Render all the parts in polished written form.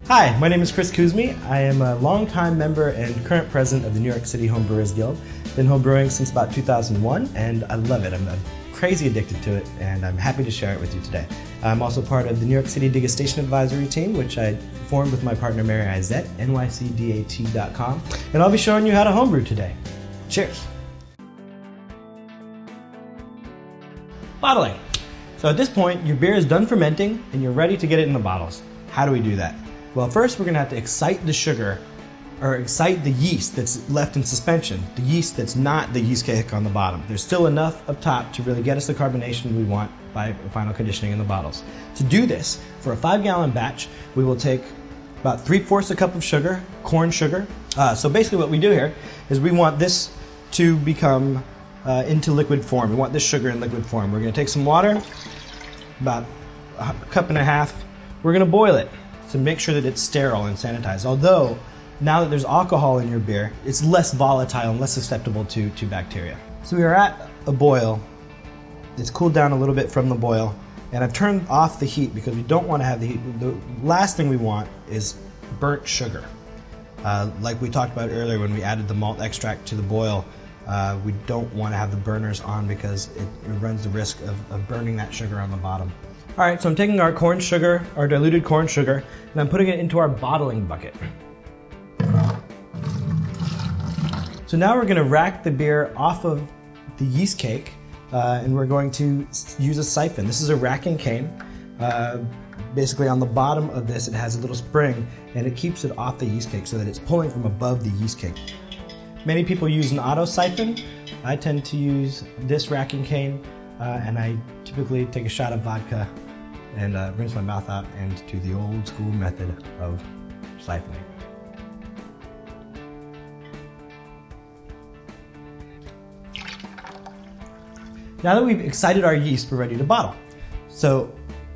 Hi, my name is Chris Cuzme. I am a longtime member and current president of the New York City Home Brewers Guild. Been home brewing since about 2001 and I love it. I'm crazy addicted to it and I'm happy to share it with you today. I'm also part of the New York City Degustation Advisory team, which I formed with my partner Mary Izett, nycdat.com, and I'll be showing you how to homebrew today. Cheers! Bottling. So at this point, your beer is done fermenting and you're ready to get it in the bottles. How do we do that? Well, first we're going to have to excite the sugar, or excite the yeast that's left in suspension, the yeast that's not the yeast cake on the bottom. There's still enough up top to really get us the carbonation we want by final conditioning in the bottles. To do this, for a 5-gallon batch, we will take about 3/4 a cup of sugar, corn sugar. So basically what we do here is we want this to become into liquid form. We want this sugar in liquid form. We're going to take some water, about a cup and a half. We're going to boil it to make sure that it's sterile and sanitized. Although, now that there's alcohol in your beer, it's less volatile and less susceptible to bacteria. So we are at a boil. It's cooled down a little bit from the boil, and I've turned off the heat because we don't want to have the heat. The last thing we want is burnt sugar. Like we talked about earlier when we added the malt extract to the boil, we don't want to have the burners on because it runs the risk of burning that sugar on the bottom. All right, so I'm taking our corn sugar, our diluted corn sugar, and I'm putting it into our bottling bucket. So now we're going to rack the beer off of the yeast cake, and we're going to use a siphon. This is a racking cane. Basically on the bottom of this, it has a little spring, and it keeps it off the yeast cake so that it's pulling from above the yeast cake. Many people use an auto siphon. I tend to use this racking cane, and I typically take a shot of vodka and rinse my mouth out and do the old school method of siphoning. Now that we've excited our yeast, we're ready to bottle. So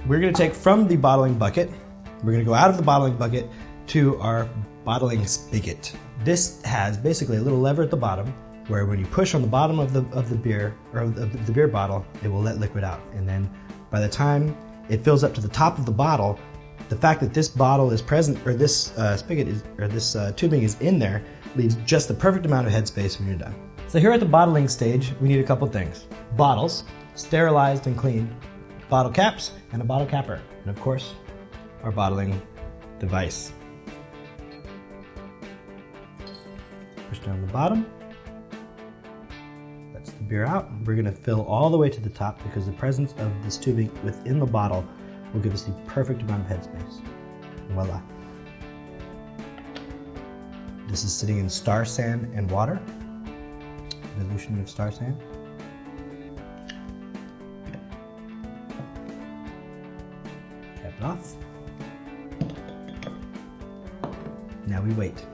we're going to take from the bottling bucket, we're going to go out of the bottling bucket to our bottling spigot. This has basically a little lever at the bottom where when you push on the bottom of the beer, or of the beer bottle, it will let liquid out. And then by the time it fills up to the top of the bottle, the fact that this bottle is present, or this spigot is, or this tubing is in there, leaves just the perfect amount of headspace when you're done. So here at the bottling stage, we need a couple things. Bottles, sterilized and clean, bottle caps, and a bottle capper. And of course, our bottling device. Push down the bottom. That's the beer out. We're going to fill all the way to the top because the presence of this tubing within the bottle will give us the perfect amount of headspace. Voila. This is sitting in star sand and water. Dilution of star sand. Cap it off. Now we wait.